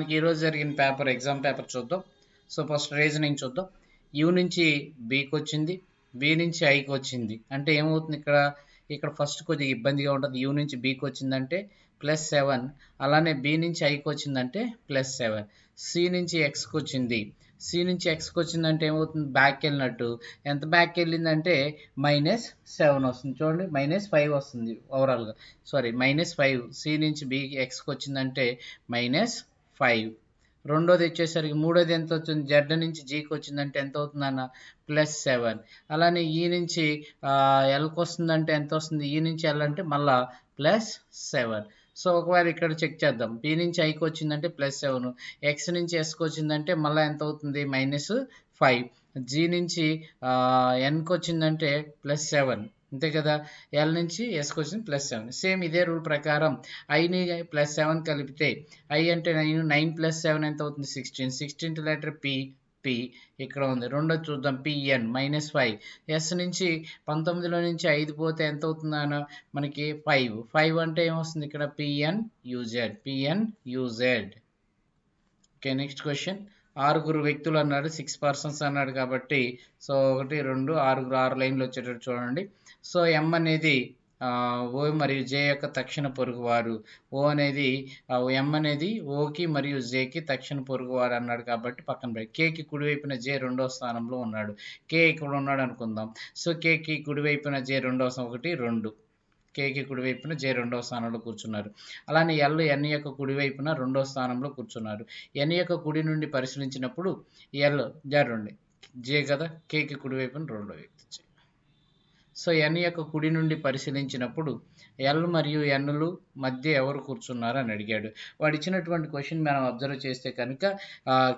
మనకి ఈరోజు జరిగిన పేపర్ ఎగ్జామ్ పేపర్ చూద్దాం. సో ఫస్ట్ రీజనింగ్ చూద్దాం. యూ నుంచి బీకి వచ్చింది, బి నుంచి ఐకి వచ్చింది. అంటే ఏమవుతుంది ఇక్కడ, ఇక్కడ ఫస్ట్ కొద్దిగా ఇబ్బందిగా ఉంటుంది. యూ నుంచి బీకి వచ్చిందంటే +7, అలానే బి నుంచి ఐకి వచ్చిందంటే +7. సి నుంచి ఎక్స్కి వచ్చింది, సి నుంచి ఎక్స్కి వచ్చిందంటే ఏమవుతుంది, బ్యాక్ వెళ్ళినట్టు. ఎంత బ్యాక్ వెళ్ళిందంటే -7 వస్తుంది. చూడండి -5 వస్తుంది ఓవరాల్గా. సారీ -5. సి నుంచి బి ఎక్స్కి వచ్చిందంటే -5. రెండోది వచ్చేసరికి మూడోది ఎంత వచ్చింది, జెడ్ నుంచి జీకి వచ్చిందంటే ఎంత అవుతుంది అన్న, +7. అలానే ఈ నుంచి ఎల్కి వస్తుందంటే ఎంత వస్తుంది, ఈ నుంచి ఎల్ అంటే మళ్ళా +7. సో ఒకవేళ ఇక్కడ చెక్ చేద్దాం, బి నుంచి ఐకి వచ్చిందంటే +7, ఎక్స్ నుంచి ఎస్కి వచ్చిందంటే మళ్ళీ ఎంత అవుతుంది, -5. జీ నుంచి ఎన్కి వచ్చిందంటే +7, అంతే కదా. ఎల్ నుంచి ఎస్కి వచ్చింది +7. సేమ్ ఇదే రూల్ ప్రకారం ఐని +7 కలిపితే ఐ అంటే 9 + 7 ఎంత అవుతుంది, 16. 16 లెటర్ పి ఇక్కడ ఉంది. రెండోది చూద్దాం, పిఎన్ -5. ఎస్ నుంచి 19లో నుంచి 5 పోతే ఎంత అవుతుంది అన్న, మనకి 5 అంటే ఏమొస్తుంది ఇక్కడ, PN UZ. Okay, next question. 6 వ్యక్తులు అన్నాడు, 6 పర్సన్స్ అన్నాడు కాబట్టి సో 1 2 6 లైన్లు వచ్చేటట్టు చూడండి. సో ఎం అనేది ఓ మరియు జే యొక్క తక్షణ పొరుగువారు. ఎం అనేది ఓకి మరియు జేకి తక్షణ పొరుగువారు అన్నాడు కాబట్టి పక్కన పెట్టి, కేకి కుడివైపున జే రెండో స్థానంలో ఉన్నాడు. కే ఇక్కడ ఉన్నాడు అనుకుందాం. సో కేకి కుడివైపున జే రెండో స్థానం 1 2, కేకి కుడివైపున జే రెండవ స్థానంలో కూర్చున్నారు. అలానే ఎన్ యొక్క కుడివైపున రెండో స్థానంలో కూర్చున్నారు. ఎన్ యొక్క కుడి నుండి పరిశీలించినప్పుడు ఎల్ జరండి జే కదా, కేకి కుడివైపున రెండో వ్యక్తి జే. సో ఎన్ యొక్క కుడి నుండి పరిశీలించినప్పుడు ఎల్ మరియు ఎన్లు మధ్య ఎవరు కూర్చున్నారు అని అడిగాడు. వాడు ఇచ్చినటువంటి క్వశ్చన్ మనం అబ్జర్వ్ చేస్తే కనుక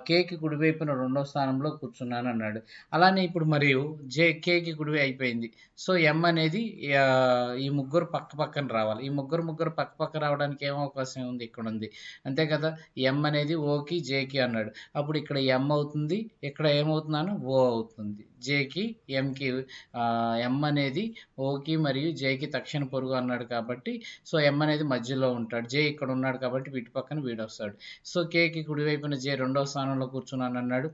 కేకి కుడివైపున రెండో స్థానంలో కూర్చున్నాను అన్నాడు. అలానే ఇప్పుడు మరియు కేకి కుడివై అయిపోయింది. సో ఎం అనేది ఈ ముగ్గురు పక్కన రావాలి. ఈ ముగ్గురు పక్క రావడానికి ఏం అవకాశం ఉంది, ఇక్కడ ఉంది, అంతే కదా. ఎం అనేది ఓకి జేకి అన్నాడు. అప్పుడు ఇక్కడ ఎం అవుతుంది, ఇక్కడ ఏమవుతున్నాను, ఓ అవుతుంది. జేకి ఎంకి ఎం అనేది ఓకి మరియు జేకి తక్షణ పొరుగు అన్నాడు కాబట్టి సో ఎం అనేది మధ్యలో ఉంటాడు. జే ఇక్కడ ఉన్నాడు కాబట్టి వీటి పక్కన వీడు వస్తాడు. సో కేకి కుడివైపున జే రెండో స్థానంలో కూర్చున్నాను అన్నాడు.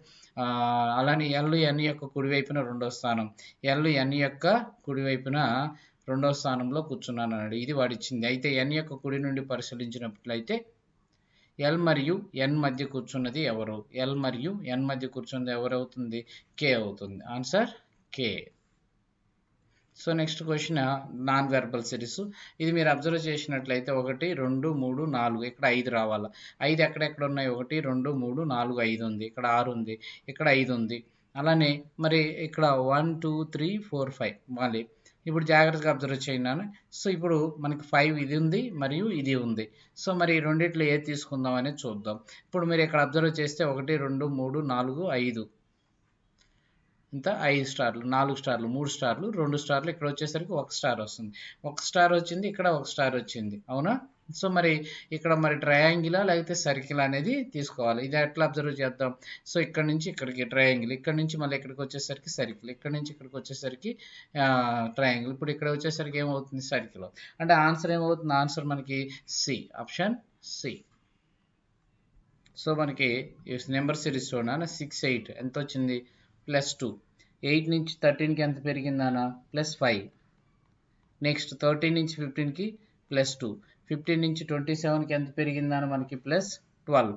అలానే ఎన్ యొక్క కుడివైపున రెండో స్థానం, ఎన్ యొక్క కుడివైపున రెండో స్థానంలో కూర్చున్నాను అన్నాడు. ఇది వాడిచ్చింది. అయితే ఎన్ యొక్క కుడి నుండి పరిశీలించినట్లయితే ఎల్ మరియు ఎన్ మధ్య కూర్చున్నది ఎవరు, ఎల్ మరియు ఎన్ మధ్య కూర్చున్నది ఎవరు అవుతుంది, కే అవుతుంది. Answer K. So next question, non verbal series. ఇది మీరు అబ్జర్వ్ చేసినట్లయితే 1 2 3 4 ఇక్కడ 5 రావాలి. 5 ఎక్కడెక్కడ ఉన్నాయి, 1 2 3 4 5 ఉంది, ఇక్కడ 6 ఉంది, ఇక్కడ 5 ఉంది. అలానే మరి ఇక్కడ 1 2 3 4 5 మళ్ళీ ఇప్పుడు జాగ్రత్తగా అబ్జర్వ్ చేయండి. సో ఇప్పుడు మనకి 5 ఇది ఉంది మరియు ఇది ఉంది. సో మరి రెండిట్లో ఏది తీసుకుందాం అనేది చూద్దాం. ఇప్పుడు మీరు ఇక్కడ అబ్జర్వ్ చేస్తే 1 2 3 4 5 ఇంత 5 స్టార్లు, 4 స్టార్లు, 3 స్టార్లు, 2 స్టార్లు, ఇక్కడ వచ్చేసరికి 1 స్టార్ వస్తుంది. 1 స్టార్ వచ్చింది, ఇక్కడ 1 స్టార్ వచ్చింది, అవునా. సో మరి ఇక్కడ మరి ట్రయాంగిలా లేకపోతే సర్కిల్ అనేది తీసుకోవాలి. ఇది ఎట్లా అబ్జర్వ్ చేద్దాం. సో ఇక్కడ నుంచి ఇక్కడికి ట్రయాంగిల్, ఇక్కడ నుంచి మళ్ళీ ఇక్కడికి వచ్చేసరికి సర్కిల్, ఇక్కడ నుంచి ఇక్కడికి వచ్చేసరికి ట్రయాంగిల్. ఇప్పుడు ఇక్కడ వచ్చేసరికి ఏమవుతుంది, సర్కిల్. అంటే ఆన్సర్ ఏమవుతుంది, ఆన్సర్ మనకి సి, ఆప్షన్ సి. సో మనకి నెంబర్ సిరీస్ చూడండి, 6 8 ఎంత వచ్చింది, +2. 8 నుంచి 13కి ఎంత పెరిగిందానా, +5. నెక్స్ట్ 13 నుంచి 15కి +2. 15 నుంచి 27కి ఎంత పెరిగిందానా, మనకి +12.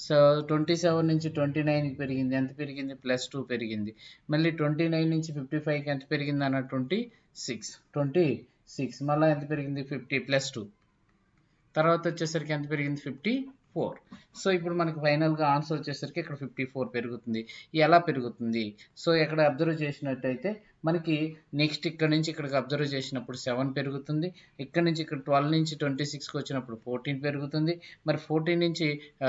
సో 27 నుంచి 29కి పెరిగింది, ఎంత పెరిగింది, +2 పెరిగింది. మళ్ళీ 29 నుంచి 55కి ఎంత పెరిగిందన్న, 26. మళ్ళీ ఎంత పెరిగింది, 50 +2. తర్వాత వచ్చేసరికి ఎంత పెరిగింది, 54. సో ఇప్పుడు మనకి ఫైనల్గా ఆన్సర్ వచ్చేసరికి ఇక్కడ 54 పెరుగుతుంది. ఎలా పెరుగుతుంది, సో ఇక్కడ అబ్జర్వ్ చేసినట్టయితే మనకి నెక్స్ట్ ఇక్కడ నుంచి ఇక్కడికి అబ్జర్వ్ చేసినప్పుడు 7 పెరుగుతుంది. ఇక్కడ నుంచి ఇక్కడ 12 నుంచి 26కి వచ్చినప్పుడు 14 పెరుగుతుంది. మరి 14 నుంచి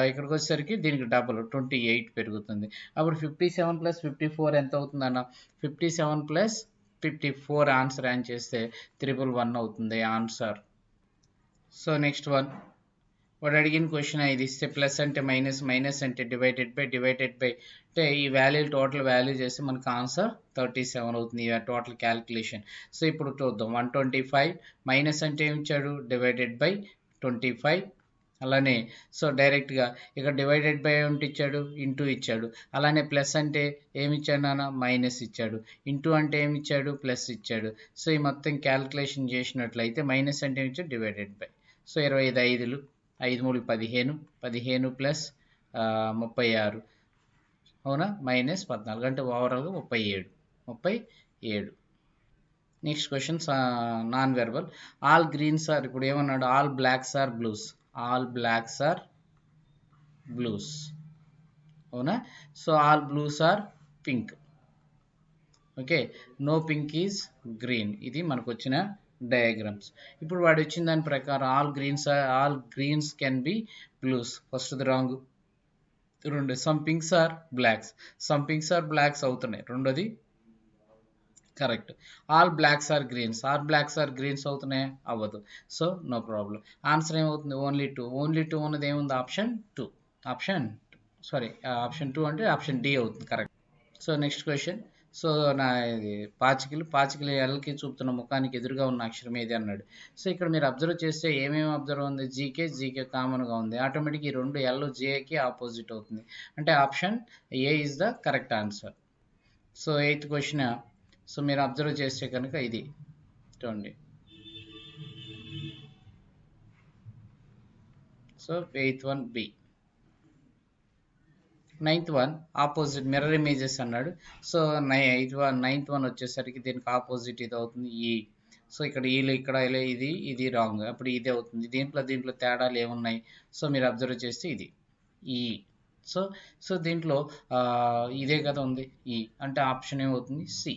ఇక్కడికి వచ్చేసరికి దీనికి డబుల్ 28 పెరుగుతుంది. అప్పుడు 57 + 54 ఎంత అవుతుంది అన్న, 57 + 54 ఆన్సర్ యాడ్ చేస్తే 111 అవుతుంది ఆన్సర్. సో నెక్స్ట్ వన్, వాడు అడిగిన క్వశ్చన్ ఇది ఇస్తే ప్లస్ అంటే మైనస్, మైనస్ అంటే డివైడెడ్ బై అంటే ఈ వాల్యూ టోటల్ వాల్యూ చేస్తే మనకు ఆన్సర్ 37 అవుతుంది టోటల్ క్యాలిక్యులేషన్. సో ఇప్పుడు చూద్దాం, 125 మైనస్ అంటే ఏమి ఇచ్చాడు, డివైడెడ్ బై 25 అలానే సో డైరెక్ట్గా ఇక్కడ డివైడెడ్ బై ఏమిటి ఇచ్చాడు, ఇంటూ ఇచ్చాడు. అలానే ప్లస్ అంటే ఏమి ఇచ్చాడు నాన్న, మైనస్ ఇచ్చాడు. ఇంటూ అంటే ఏమి ఇచ్చాడు, ప్లస్ ఇచ్చాడు. సో ఈ మొత్తం క్యాల్కులేషన్ చేసినట్లయితే మైనస్ అంటే ఏమి ఇచ్చాడు, డివైడెడ్ బై. సో 25 ఐదులు, 5 మూడు 15, 15 ప్లస్ 36, అవునా, మైనస్ 14 అంటే ఓవరాల్గా 37. Next question non verbal. All greens are, ఇప్పుడు ఏమన్నాడు, all blacks are blues. All blacks are blues, అవునా. So all blues are pink. Okay, no pink is green. ఇది మనకు వచ్చిన డయాగ్రామ్స్. ఇప్పుడు వాడు వచ్చిన దాని ప్రకారం all greens can be blues. First wrong. రెండు, some pinks are blacks. Some pinks are blacks అవుతున్నాయి. రెండోది correct. All blacks are greens. All blacks are greens అవుతున్నాయి, అవ్వదు. So no problem. ఆన్సర్ ఏమవుతుంది, ఓన్లీ టూ. ఓన్లీ టూ ఉన్నది ఏముంది, option two. Option option two అంటే option D అవుతుంది, correct. So next question. So నా ఇది పాచికలు ఎల్కి చూపుతున్న ముఖానికి ఎదురుగా ఉన్న అక్షరం ఏది అన్నాడు. సో ఇక్కడ మీరు అబ్జర్వ్ చేస్తే ఏమేమి అబ్జర్వ్ ఉంది, జీకే కామన్గా ఉంది. ఆటోమేటిక్ ఈ రెండు ఎల్ జేకి ఆపోజిట్ అవుతుంది. అంటే option A is the correct answer. So 8th question. So మీరు అబ్జర్వ్ చేస్తే కనుక ఇది చూడండి. So 8th one B. 9th one opposite mirror images అన్నాడు. సో 9th వన్ వచ్చేసరికి దీనికి ఆపోజిట్ ఇది అవుతుంది ఈ. సో ఇక్కడ ఇది రాంగ్. అప్పుడు ఇది అవుతుంది. దీంట్లో తేడాలు ఏమున్నాయి, సో మీరు అబ్జర్వ్ చేస్తే ఇది ఈ. సో దీంట్లో ఇదే కదా ఉంది ఈ, అంటే ఆప్షన్ ఏమవుతుంది, సి.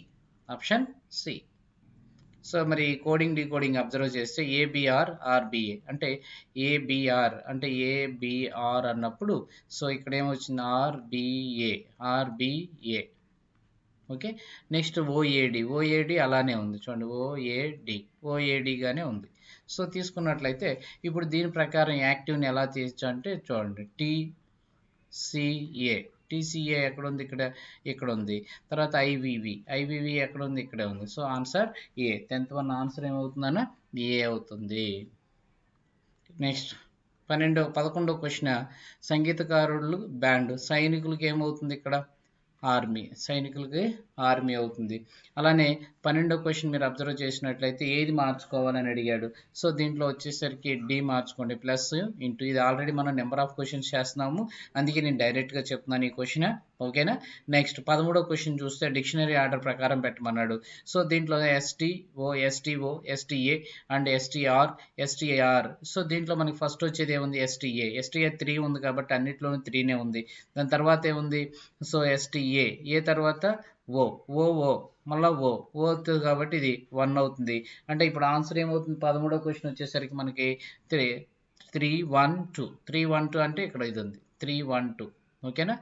Option C. సో మరి కోడింగ్ డీకోడింగ్ అబ్జర్వ్ చేస్తే ఏబిఆర్ ఆర్బిఏ అంటే ఏబిఆర్ అన్నప్పుడు సో ఇక్కడ ఏమొచ్చింది, ఆర్బిఏ. ఓకే, నెక్స్ట్ ఓఏడి అలానే ఉంది చూడండి, ఓఏడిగానే ఉంది. సో తీసుకున్నట్లయితే ఇప్పుడు దీని ప్రకారం యాక్టివ్ని ఎలా తీయచ్చు అంటే చూడండి, టీసీఏ ఎక్కడ ఉంది, ఇక్కడ ఉంది. తర్వాత ఐవివి ఎక్కడ ఉంది, ఇక్కడే ఉంది. So answer A. 10th one answer ఏమవుతుందన్న, ఏ అవుతుంది. నెక్స్ట్ 11వ క్వశ్చన్. సంగీతకారులు బ్యాండ్, సైనికులకి ఏమవుతుంది ఇక్కడ, సైనికులకి ఆర్మీ అవుతుంది. అలానే 12వ క్వశ్చన్ మీరు అబ్జర్వ్ చేసినట్లయితే ఏది మార్చుకోవాలని అడిగాడు. సో దీంట్లో వచ్చేసరికి డి మార్చుకోండి, ప్లస్ ఇంటూ. ఇది ఆల్రెడీ మనం నెంబర్ ఆఫ్ క్వశ్చన్స్ చేస్తున్నాము, అందుకే నేను డైరెక్ట్గా చెప్తున్నాను ఈ క్వశ్చన్. ఓకేనా. నెక్స్ట్ 13వ క్వశ్చన్ చూస్తే డిక్షనరీ ఆర్డర్ ప్రకారం పెట్టమన్నాడు. సో దీంట్లో STO, STA and STR. So దీంట్లో మనకి ఫస్ట్ వచ్చేది ఏముంది, ఎస్టీఏ 3 ఉంది కాబట్టి అన్నిట్లోనూ 3నే ఉంది. దాని తర్వాత ఏముంది, సో ఎస్టీఏ, తర్వాత ఓ మళ్ళీ ఓ అవుతుంది కాబట్టి ఇది 1 అవుతుంది. అంటే ఇప్పుడు ఆన్సర్ ఏమవుతుంది, 13వ క్వశ్చన్ వచ్చేసరికి మనకి 312 అంటే ఇక్కడ ఇది ఉంది 312. ఓకేనా,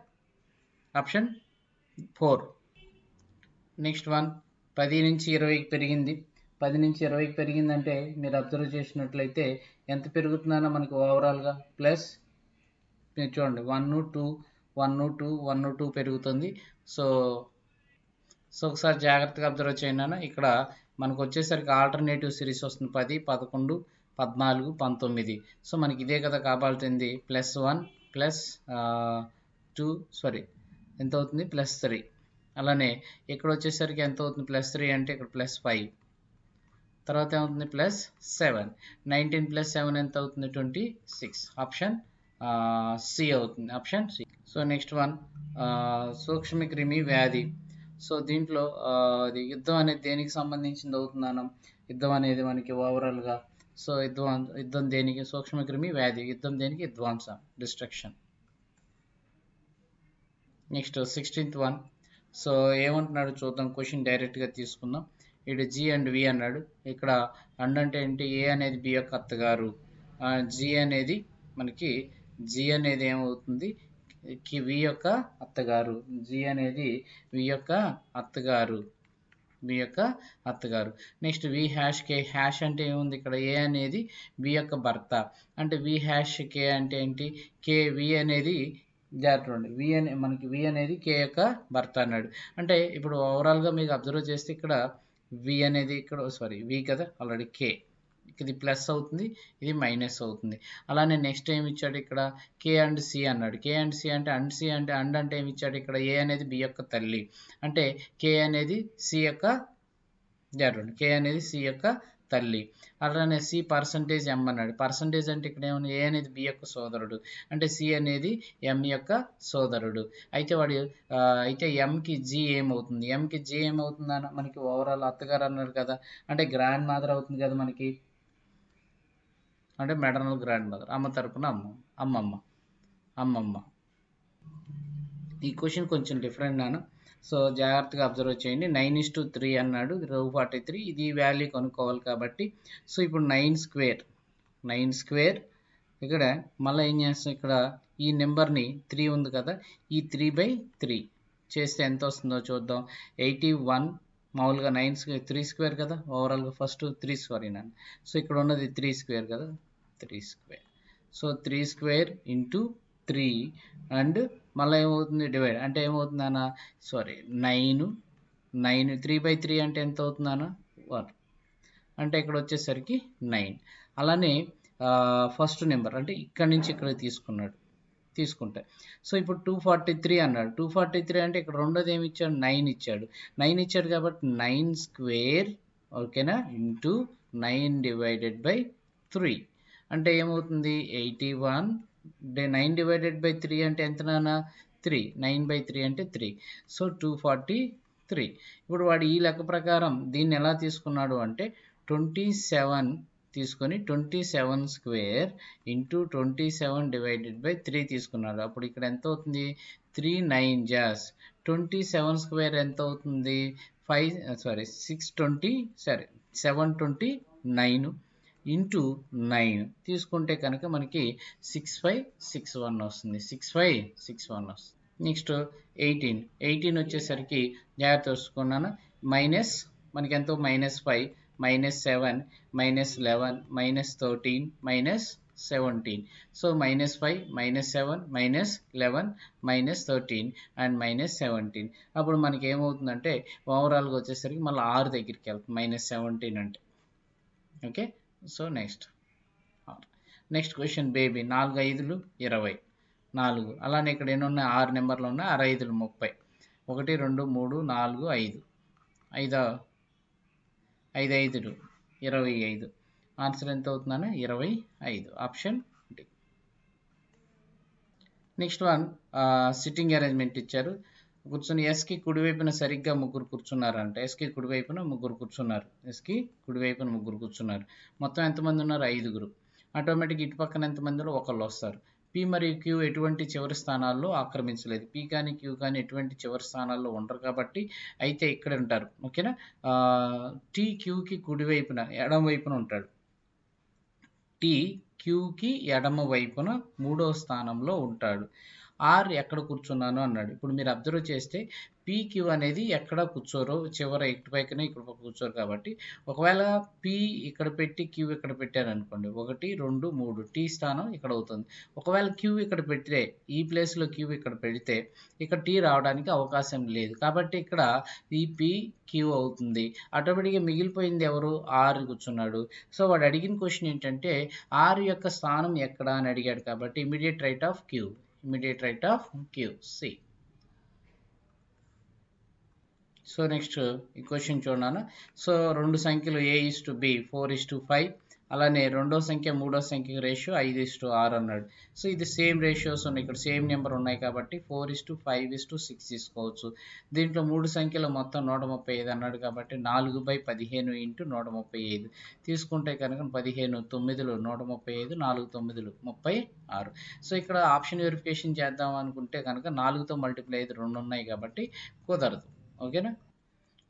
ఆప్షన్ 4. Next one. 10 నుంచి 20కి పెరిగింది. 10 నుంచి 20కి పెరిగిందంటే మీరు అబ్జర్వ్ చేసినట్లయితే ఎంత పెరుగుతుందన్న మనకి ఓవరాల్గా ప్లస్. మీరు చూడండి 1 2 పెరుగుతుంది. సో ఒకసారి జాగ్రత్తగా అబ్జర్వ్ చేయండి. ఇక్కడ మనకు వచ్చేసరికి ఆల్టర్నేటివ్ సిరీస్ వస్తుంది 10, 11, 14, 19. సో మనకి ఇదే కదా కావాల్సింది, +1 +2 ఎంత అవుతుంది, +3. అలానే ఇక్కడ వచ్చేసరికి ఎంత అవుతుంది, +3 అంటే ఇక్కడ +5. తర్వాత ఏమవుతుంది, +7. 19 + 7 ఎంత అవుతుంది, 26. ఆప్షన్ సి అవుతుంది, option C. So next one. సూక్ష్మక్రిమి వ్యాధి. సో దీంట్లో యుద్ధం అనేది దేనికి సంబంధించింది అవుతుందన్న, యుద్ధం అనేది మనకి ఓవరాల్గా. సో యుద్ధం దేనికి, సూక్ష్మక్రిమి వ్యాధి. యుద్ధం దేనికి, విధ్వంసం, destruction. Next 16th one. So ఏమంటున్నాడు చూద్దాం, క్వశ్చన్ డైరెక్ట్గా తీసుకుందాం. ఇటు జి అండ్ వి అన్నాడు. ఇక్కడ అంటే ఏంటి, ఏ అనేది బి యొక్క అత్తగారు, జి అనేది ఏమవుతుంది, వి యొక్క అత్తగారు. జి అనేది వి యొక్క అత్తగారు. నెక్స్ట్ వి హ్యాష్ కే. హ్యాష్ అంటే ఏముంది ఇక్కడ, ఏ అనేది వి యొక్క భర్త. అంటే వి హ్యాష్ కే అంటే ఏంటి, వి అనేది మనకి వి అనేది కే యొక్క భర్త అన్నాడు. అంటే ఇప్పుడు ఓవరాల్గా మీకు అబ్జర్వ్ చేస్తే ఇక్కడ వి అనేది వి కదా, ఆల్రెడీ ఇది ప్లస్ అవుతుంది, ఇది మైనస్ అవుతుంది. అలానే నెక్స్ట్ ఏమి ఇచ్చాడు ఇక్కడ కే అండ్ సి అన్నాడు. కే అండ్ సి అంటే అండ్ సి అంటే అండ్ అంటే ఏమి ఇచ్చాడు ఇక్కడ ఏ అనేది బి యొక్క తల్లి, అంటే కే అనేది సి యొక్క కే అనేది సి యొక్క తల్లి. అలానే సి పర్సంటేజ్ ఎం అన్నాడు. పర్సంటేజ్ అంటే ఇక్కడ ఏమన్నా ఏ అనేది బి యొక్క సోదరుడు, అంటే సి అనేది ఎం యొక్క సోదరుడు. అయితే వాడు అయితే ఎంకి జి ఏమవుతుంది, ఎంకి జి ఏమవుతుంది అన్న మనకి ఓవరాల్ అత్తగారు అన్నాడు కదా, అంటే గ్రాండ్ మదర్ అవుతుంది కదా మనకి, అంటే మెటర్నల్ గ్రాండ్ మదర్, అమ్మ తరపున అమ్మమ్మ. ఈ క్వశ్చన్ కొంచెం డిఫరెంట్ నాన్న, సో జాగ్రత్తగా అబ్జర్వ్ చేయండి. 9:3 అన్నాడు 43, ఇది వాల్యూ కనుక్కోవాలి కాబట్టి. సో ఇప్పుడు 9 స్క్వేర్ ఇక్కడ మళ్ళీ ఏం చేస్తాం, ఇక్కడ ఈ నెంబర్ని 3 ఉంది కదా, ఈ 3/3 చేస్తే ఎంత వస్తుందో చూద్దాం. 81 మామూలుగా 3 స్క్వేర్ కదా, ఓవరాల్గా ఫస్ట్ 3 సారీ నాన్న, సో ఇక్కడ ఉన్నది 3 స్క్వేర్ కదా, 3 square. So 3 square into 3 and మళ్ళీ ఏమవుతుంది డివైడ్ అంటే ఏమవుతుంది అన్న, సారీ 9 3/3 అంటే ఎంత అవుతుంది అన్న 1, అంటే ఇక్కడ వచ్చేసరికి 9. అలానే ఫస్ట్ నెంబర్ అంటే ఇక్కడ నుంచి ఇక్కడ తీసుకుంటే సో ఇప్పుడు 243 అన్నాడు. 243 అంటే ఇక్కడ రెండోది ఏమి ఇచ్చాడు, 9 ఇచ్చాడు. 9 ఇచ్చాడు కాబట్టి 9 స్క్వేర్ ఓకేనా ఇంటూ 9/3 అంటే ఏమవుతుంది 81. 9/3 అంటే ఎంత నాన్న 3, 9/3 అంటే 3, సో 243. ఇప్పుడు వాడు ఈ లెక్క ప్రకారం దీన్ని ఎలా తీసుకున్నాడు అంటే 27 తీసుకొని 27 స్క్వేర్ ఇంటూ 27/3 తీసుకున్నాడు. అప్పుడు ఇక్కడ ఎంత అవుతుంది 3 9 జాస్ 27 స్క్వేర్ ఎంత అవుతుంది 729 ఇంటూ 9 తీసుకుంటే కనుక మనకి 6561 వస్తుంది. 6561 వస్తుంది. నెక్స్ట్ 18 వచ్చేసరికి జాగ్రత్త చూసుకున్నాను, మైనస్ మనకి ఎంతో -5 -7 -11 -13 -17. So -5 -7 -11 -13 and -17. అప్పుడు మనకి ఏమవుతుందంటే ఓవరాల్గా వచ్చేసరికి మళ్ళీ 6 దగ్గరికి వెళ్తుంది -17 అంటే okay. So next question baby 4 5 20 4. అలానే ఇక్కడ ఎన్ని ఉన్నాయి 6 నెంబర్లు ఉన్నాయి, 6 5 30. 1 2 3 4 5 5 5 25. ఆన్సర్ ఎంత అవుతుందని 25 option D. Next one sitting arrangement ఇచ్చారు. కూర్చొని ఎస్కి కుడివైపున సరిగ్గా ముగ్గురు కూర్చున్నారంట. ఎస్కి కుడివైపున ముగ్గురు కూర్చున్నారు. మొత్తం ఎంతమంది ఉన్నారు 5. ఆటోమేటిక్ ఇటు పక్కన ఎంతమందిలో ఒకళ్ళు వస్తారు. పి మరియు క్యూ ఎటువంటి చివరి స్థానాల్లో ఆక్రమించలేదు. పి కానీ క్యూ కానీ ఎటువంటి చివరి స్థానాల్లో ఉండరు కాబట్టి అయితే ఇక్కడ ఉంటారు ఓకేనా. టీ క్యూకి కుడివైపున ఎడమ వైపున ఉంటాడు. టీ క్యూకి ఎడమ వైపున 3వ స్థానంలో ఉంటాడు. ఆర్ ఎక్కడ కూర్చున్నాను అన్నాడు. ఇప్పుడు మీరు అబ్జర్వ్ చేస్తే పీక్యూ అనేది ఎక్కడ కూర్చోరో చివర ఇటు పైకనే ఇక్కడ కూర్చోరు కాబట్టి ఒకవేళ పీ ఇక్కడ పెట్టి క్యూ ఇక్కడ పెట్టారు అనుకోండి 1 2 3 టీ స్థానం ఇక్కడ అవుతుంది. ఒకవేళ క్యూ ఇక్కడ పెడితే ఈ ప్లేస్లో క్యూ ఇక్కడ పెడితే ఇక్కడ టీ రావడానికి అవకాశం లేదు కాబట్టి ఇక్కడ ఈ పీ క్యూ అవుతుంది. ఆటోమేటిక్గా మిగిలిపోయింది ఎవరు ఆర్ కూర్చున్నాడు. సో వాడు అడిగిన క్వశ్చన్ ఏంటంటే ఆర్ యొక్క స్థానం ఎక్కడ అని అడిగాడు కాబట్టి immediate right of Q C. So next ఈ క్వశ్చన్ చూడనా. సో 2 సంఖ్యలు A:B 4:5 అలానే రెండో సంఖ్య మూడో సంఖ్య రేషియో 5:6 అన్నాడు. సో ఇది సేమ్ రేషియోస్ ఉన్నాయి, ఇక్కడ సేమ్ నెంబర్ ఉన్నాయి కాబట్టి 4:5:6 తీసుకోవచ్చు. దీంట్లో 3 సంఖ్యలు మొత్తం 135 అన్నాడు కాబట్టి 4/15 × 135 తీసుకుంటే కనుక 15 9 135 4 9 36. సో ఇక్కడ ఆప్షన్ వెరిఫికేషన్ చేద్దాం అనుకుంటే కనుక 4తో మల్టిప్లై అయితే 2 ఉన్నాయి కాబట్టి కుదరదు ఓకేనా.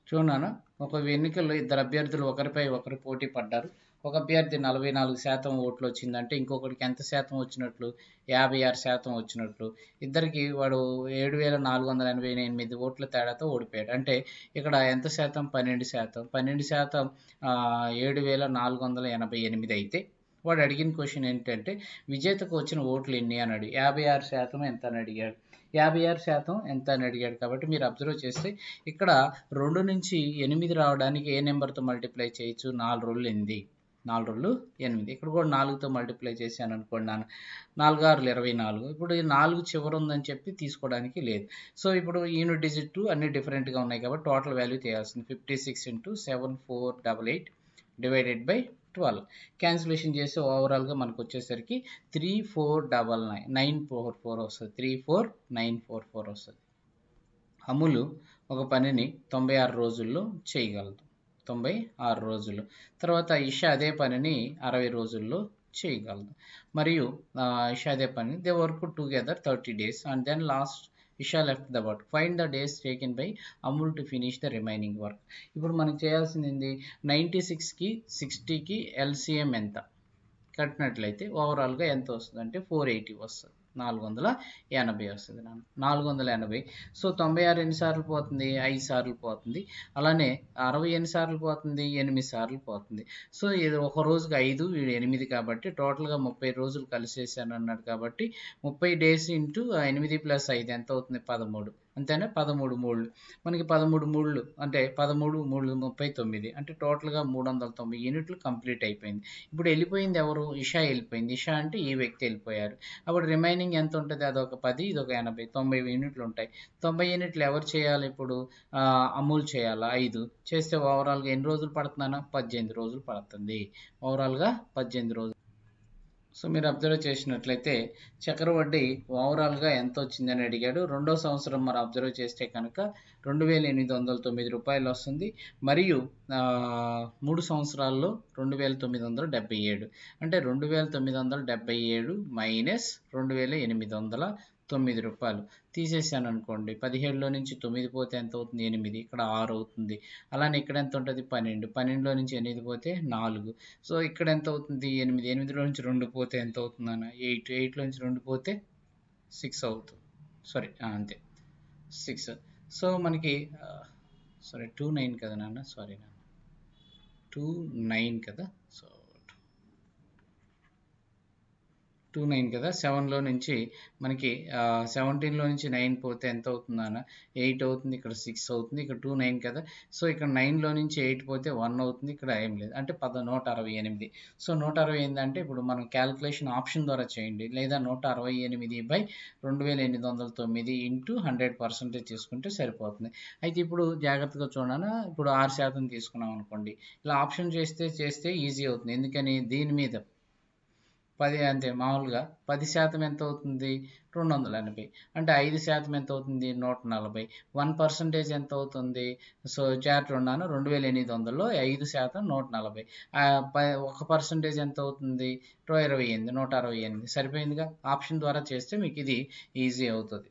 చూడనా ఒక ఎన్నికల్లో 2 అభ్యర్థులు ఒకరిపై ఒకరు పోటీ పడ్డారు. ఒక అభ్యర్థి 44% ఓట్లు వచ్చిందంటే ఇంకొకరికి ఎంత శాతం వచ్చినట్లు 56% వచ్చినట్లు. ఇద్దరికి వాడు 7,488 ఓట్ల తేడాతో ఓడిపోయాడు. అంటే ఇక్కడ ఎంత శాతం 12%. 12% 7,488 అయితే వాడు అడిగిన క్వశ్చన్ ఏంటంటే విజేతకు వచ్చిన ఓట్లు ఎన్ని అన్నాడు. 56% ఎంత అని అడిగాడు. 56% ఎంత అని అడిగాడు కాబట్టి మీరు అబ్జర్వ్ చేస్తే ఇక్కడ 2 నుంచి 8 రావడానికి ఏ నెంబర్తో మల్టిప్లై చేయొచ్చు 4 2 8. 4 రెండు 8. ఇక్కడ కూడా 4తో మల్టిప్లై చేశాను అనుకోండి నాన్న, 4 6 24. ఇప్పుడు ఈ 4 చివర ఉందని చెప్పి తీసుకోవడానికి లేదు. సో ఇప్పుడు యూనిట్ డిజిట్ అన్ని డిఫరెంట్గా ఉన్నాయి కాబట్టి టోటల్ వాల్యూ చేయాల్సింది 56 ఇంటూ 7488 డివైడెడ్ బై 12. క్యాన్సిలేషన్ చేసి ఓవరాల్గా మనకు వచ్చేసరికి 3499 944 వస్తుంది, 34944 వస్తుంది. అమూల్ ఒక పనిని 96 రోజుల్లో చేయగలదు, 96 రోజులు. తర్వాత ఇషా అదే పనిని 60 రోజుల్లో చేయగలదు. మరియు ఇషా అదే పని they work together 30 days and then last Isha left the work. Find the days taken by Amul to finish the remaining work. ఇప్పుడు మనకు చేయాల్సింది ఏంది, 96కి 60కి ఎల్సిఎం ఎంత కట్టినట్లయితే ఓవరాల్గా ఎంత వస్తుంది అంటే 480 వస్తుంది, 480 వస్తుంది నాన్న, 480. సో 96 ఎన్నిసార్లు పోతుంది, 5 సార్లు పోతుంది. అలానే 60 ఎన్నిసార్లు పోతుంది, 8 సార్లు పోతుంది. సో ఇది ఒక రోజుకి 5 8 కాబట్టి టోటల్గా 30 రోజులు కలిసేసాను అన్నాడు కాబట్టి 30 days ఇంటూ 8 + 5 ఎంత అవుతుంది, 13. అంతేనా, 13 మూళ్ళు. మనకి 13 మూళ్ళు అంటే 13 3 39 అంటే టోటల్గా 390 యూనిట్లు కంప్లీట్ అయిపోయింది. ఇప్పుడు వెళ్ళిపోయింది ఎవరు, ఇషా వెళ్ళిపోయింది. ఇషా అంటే ఈ వ్యక్తి వెళ్ళిపోయారు. అప్పుడు రిమైనింగ్ ఎంత ఉంటుంది, అదొక 10 ఇదొక 80, 90 యూనిట్లు ఉంటాయి. 90 యూనిట్లు ఎవరు చేయాలి ఇప్పుడు, అమూల్ చేయాలా, 5 చేస్తే ఓవరాల్గా ఎన్ని రోజులు పడుతుందన్నా, 18 రోజులు పడుతుంది. ఓవరాల్గా 18 రోజులు. సో మీరు అబ్జర్వ్ చేసినట్లయితే చక్రవడ్డీ ఓవరాల్గా ఎంత వచ్చిందని అడిగాడు. రెండో సంవత్సరం మరి అబ్జర్వ్ చేస్తే కనుక 2809 రూపాయలు వస్తుంది. మరియు 3 సంవత్సరాల్లో 2977 అంటే 2977 మైనస్ 2809 రూపాయలు తీసేసాను అనుకోండి. 17లో నుంచి 9 పోతే ఎంత అవుతుంది, 8, ఇక్కడ 6 అవుతుంది. అలానే ఇక్కడ ఎంత ఉంటుంది, 12, 12లో నుంచి 8 పోతే 4. సో ఇక్కడ ఎంత అవుతుంది, 8, 8లో నుంచి 2 పోతే ఎంత అవుతుంది అన్న, 8, 8లో నుంచి 2 పోతే 6 అవుతుంది. సారీ అంతే 6. సో మనకి సారీ 29 కదా నాన్న, సారీ నాన్న 29 కదా, సో 29 కదా. 7లో నుంచి మనకి 17లో నుంచి 9 పోతే ఎంత అవుతుంది అన్న, 8 అవుతుంది. ఇక్కడ 6 అవుతుంది. ఇక్కడ 29 కదా. సో ఇక్కడ 9లో నుంచి 8 పోతే 1 అవుతుంది. ఇక్కడ ఏం లేదు అంటే 168. సో 168 అంటే ఇప్పుడు మనం క్యాల్కులేషన్ ఆప్షన్ ద్వారా చేయండి, లేదా 168/2809 ఇంటూ 100% తీసుకుంటే సరిపోతుంది. అయితే ఇప్పుడు జాగ్రత్తగా చూడండి, ఇప్పుడు 6% తీసుకున్నాం అనుకోండి, ఇలా ఆప్షన్ చేస్తే ఈజీ అవుతుంది. ఎందుకని, దీని మీద 10 అంతే మామూలుగా 10% ఎంత అవుతుంది, 280. అంటే 5% ఎంత అవుతుంది, 140. 1% ఎంత అవుతుంది, సో జాగ్రత్త ఉన్నాను, 2800లో 5% 140. 1% ఎంత అవుతుంది, 28, 168. సరిపోయిందిగా. ఆప్షన్ ద్వారా చేస్తే మీకు ఇది ఈజీ అవుతుంది.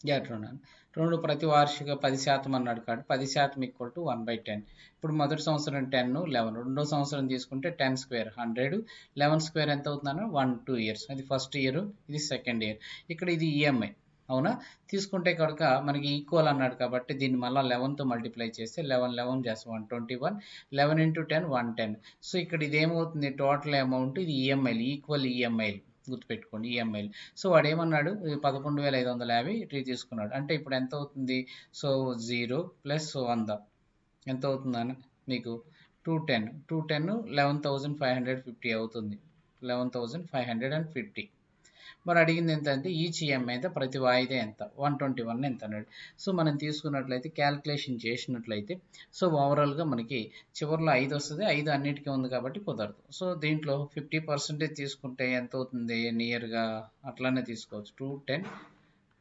జాగ్రత్త ఉన్నాను. 2 ప్రతి వార్షిక 10% అన్నాడు కాబట్టి 10% = 1/10. ఇప్పుడు మొదటి సంవత్సరం 10, 11. రెండో సంవత్సరం తీసుకుంటే 10 స్క్వేర్ 100, 11 స్క్వేర్ ఎంత అవుతుందన్న 1-2 years. అది ఫస్ట్ ఇయర్, ఇది సెకండ్ ఇయర్. ఇక్కడ ఇది ఈఎంఐ అవునా. తీసుకుంటే కనుక మనకి ఈక్వల్ అన్నాడు కాబట్టి దీన్ని మళ్ళీ 11తో మల్టిప్లై చేస్తే 11 11 చేస్తే 121, 11 × 10 110. సో ఇక్కడ ఇది ఏమవుతుంది, టోటల్ అమౌంట్, ఇది ఈఎంఐలు, ఈక్వల్ ఈఎంఐలు గుర్తుపెట్టుకోండి, ఈఎంఐలు. సో వాడు ఏమన్నాడు, 11,550 ఇట్లా తీసుకున్నాడు. అంటే ఇప్పుడు ఎంత అవుతుంది, సో 0 + 100 ఎంత అవుతుందని మీకు 210, 11,550 అవుతుంది, 11,550. మరి అడిగింది ఎంత అంటే ఈచ్ ఈఎంఐ ఎంత, ప్రతి వాయిదా ఎంత, 121 ఎంత అన్నాడు. సో మనం తీసుకున్నట్లయితే క్యాల్కులేషన్ చేసినట్లయితే సో ఓవరాల్గా మనకి చివరిలో 5 వస్తుంది. 5 అన్నిటికీ ఉంది కాబట్టి కుదరదు. సో దీంట్లో 50% తీసుకుంటే ఎంత అవుతుంది, నియర్గా అట్లానే తీసుకోవచ్చు. 210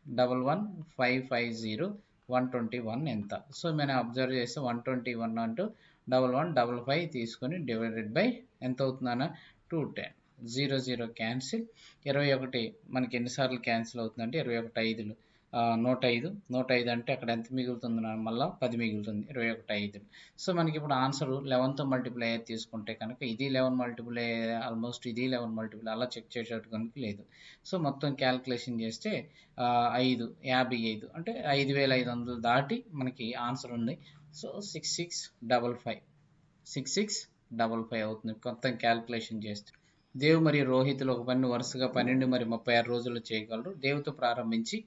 11 550 121 ఎంత. సో మనం అబ్జర్వ్ చేస్తే 121 అంటూ 1155 తీసుకొని డివైడెడ్ బై ఎంత అవుతుందన్న 210. 0 0 క్యాన్సిల్. 21 మనకి ఎన్నిసార్లు క్యాన్సిల్ అవుతుందంటే 21 5లు 105. 105 అంటే అక్కడ ఎంత మిగులుతుంది, మళ్ళీ 10 మిగులుతుంది, 21 5. సో మనకి ఇప్పుడు ఆన్సర్ 11తో మల్టిప్లై తీసుకుంటే కనుక ఇది 11 మల్టిప్లై, ఆల్మోస్ట్ ఇది 11 మల్టిప్లై, అలా చెక్ చేసేట్టు కనుక లేదు. సో మొత్తం క్యాల్కులేషన్ చేస్తే 55 అంటే 5500 దాటి మనకి ఆన్సర్ ఉంది. సో 6655 అవుతుంది మొత్తం క్యాల్కులేషన్ చేస్తే. దేవ్ మరియు రోహిత్లు ఒక పనిని వరుసగా 12 మరియు 36 రోజుల్లో చేయగలరు. దేవుతో ప్రారంభించి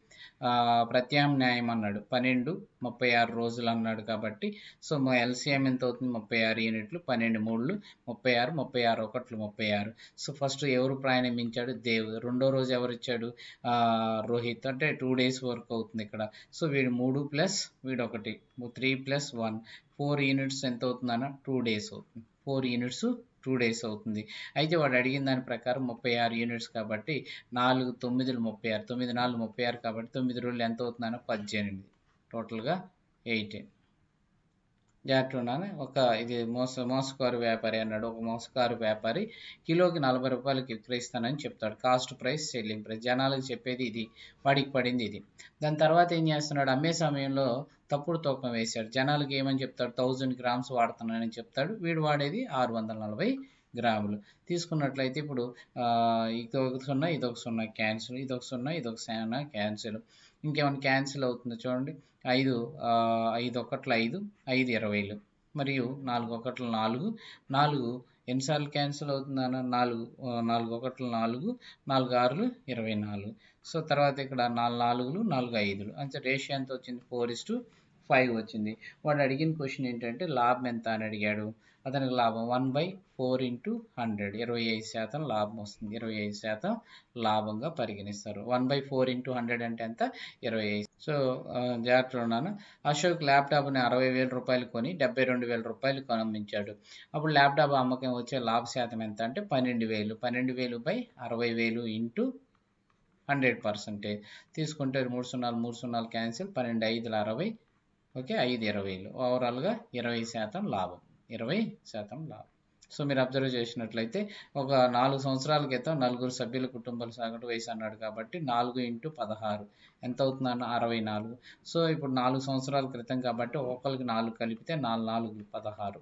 ప్రత్యామ్నాయం అన్నాడు 12 36 రోజులు అన్నాడు కాబట్టి సో మా ఎల్సిఎం ఎంత అవుతుంది 36 యూనిట్లు 12 మూడులు 36 36 ఒకట్లు 36. సో ఫస్ట్ ఎవరు ప్రయాణించాడు దేవ్. రెండో రోజు ఎవరు ఇచ్చాడు రోహిత్. అంటే 2 days వర్క్ అవుతుంది ఇక్కడ. సో వీడు 3 ప్లస్ వీడు 1 3 + 1 4 యూనిట్స్ ఎంత అవుతుందన్న 2 days అవుతుంది. 4 యూనిట్స్ 2 days అవుతుంది. అయితే వాడు అడిగిన దాని ప్రకారం 36 యూనిట్స్ కాబట్టి 4 9 36 9 4 36 కాబట్టి 9 రోజులు ఎంత అవుతుందన్న 18 టోటల్గా 18. జాగ్రత్తగా ఒక ఇది మోసకారు వ్యాపారి అన్నాడు. ఒక మోసకారు వ్యాపారి కిలోకి 40 రూపాయలకి విక్రయిస్తానని చెప్తాడు. కాస్ట్ ప్రైస్ సెల్లింగ్ ప్రైస్ జనాలకు చెప్పేది ఇది, వాడికి పడింది ఇది. దాని తర్వాత ఏం చేస్తున్నాడు, అమ్మే సమయంలో తప్పుడు తూకం వేశాడు. జనాలకి ఏమని చెప్తాడు 1000 grams వాడుతున్నానని చెప్తాడు. వీడు వాడేది 640 గ్రాములు. తీసుకున్నట్లయితే ఇప్పుడు ఇదొక 0 ఇదొక 0 క్యాన్సిల్, ఇదొక 0 ఇదొక 0 క్యాన్సిల్. ఇంకేమైనా క్యాన్సిల్ అవుతుందో చూడండి. 5 5 ఒకట్ల 5 5 20 మరియు 4 ఒకట్ల 4 4 ఎన్నిసార్లు క్యాన్సిల్ అవుతుందన్న 4 4 ఒకట్ల 4 4 6 24. సో తర్వాత ఇక్కడ 4 4లు 4 5లు అంటే రేషియో ఎంత వచ్చింది 4:5 వచ్చింది. వాడు అడిగిన క్వశ్చన్ ఏంటంటే లాభం ఎంత అని అడిగాడు. అతనికి లాభం 1/4 × 100 25% లాభం వస్తుంది. 25% లాభంగా పరిగణిస్తారు. 1/4 × 100 అంటే ఎంత 25. సో జాగ్రత్తగా ఉన్నాను. అశోక్ ల్యాప్టాప్ని 60,000 రూపాయలు కొని 72,000 రూపాయలు అమ్మించాడు. అప్పుడు ల్యాప్టాప్ అమ్మకం వచ్చే లాభ శాతం ఎంత అంటే 12,000. 12,000/60,000 × 100% తీసుకుంటే 3 0 3 0 క్యాన్సిల్ 12 5 60. ఓకే 5 20. ఓవరాల్గా 20% లాభం 20% లాభం. సో మీరు అబ్జర్వ్ చేసినట్లయితే ఒక 4 సంవత్సరాల క్రితం 4 సభ్యుల కుటుంబాల సగటు వయసు అన్నాడు కాబట్టి 4 × 16 ఎంత అవుతుందన్న 64. సో ఇప్పుడు 4 సంవత్సరాల క్రితం కాబట్టి ఒకరికి 4 కలిపితే 4 4 16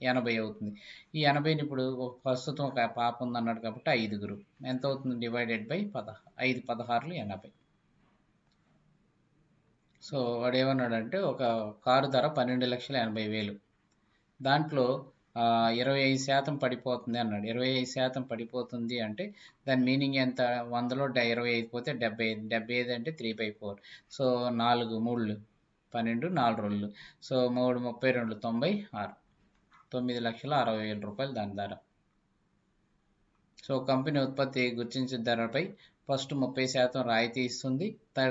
80 అవుతుంది. ఈ 80ని ఇప్పుడు ప్రస్తుతం ఒక పాప ఉందన్నాడు కాబట్టి 5 ఎంత అవుతుంది ÷ 5 16 80. సో వాడు ఏమన్నాడంటే ఒక కారు ధర 12,80,000 దాంట్లో 25% పడిపోతుంది అన్నాడు. 25% పడిపోతుంది అంటే దాని మీనింగ్ ఎంత 100లో 25 పోతే 75. 75 అంటే 3/4. సో 4 3 12 4 2 సో 3 32 96 9,60,000 రూపాయలు దాని ధర. సో కంపెనీ ఉత్పత్తి గుర్తించిన ధరపై ఫస్ట్ 30% రాయితీ ఇస్తుంది.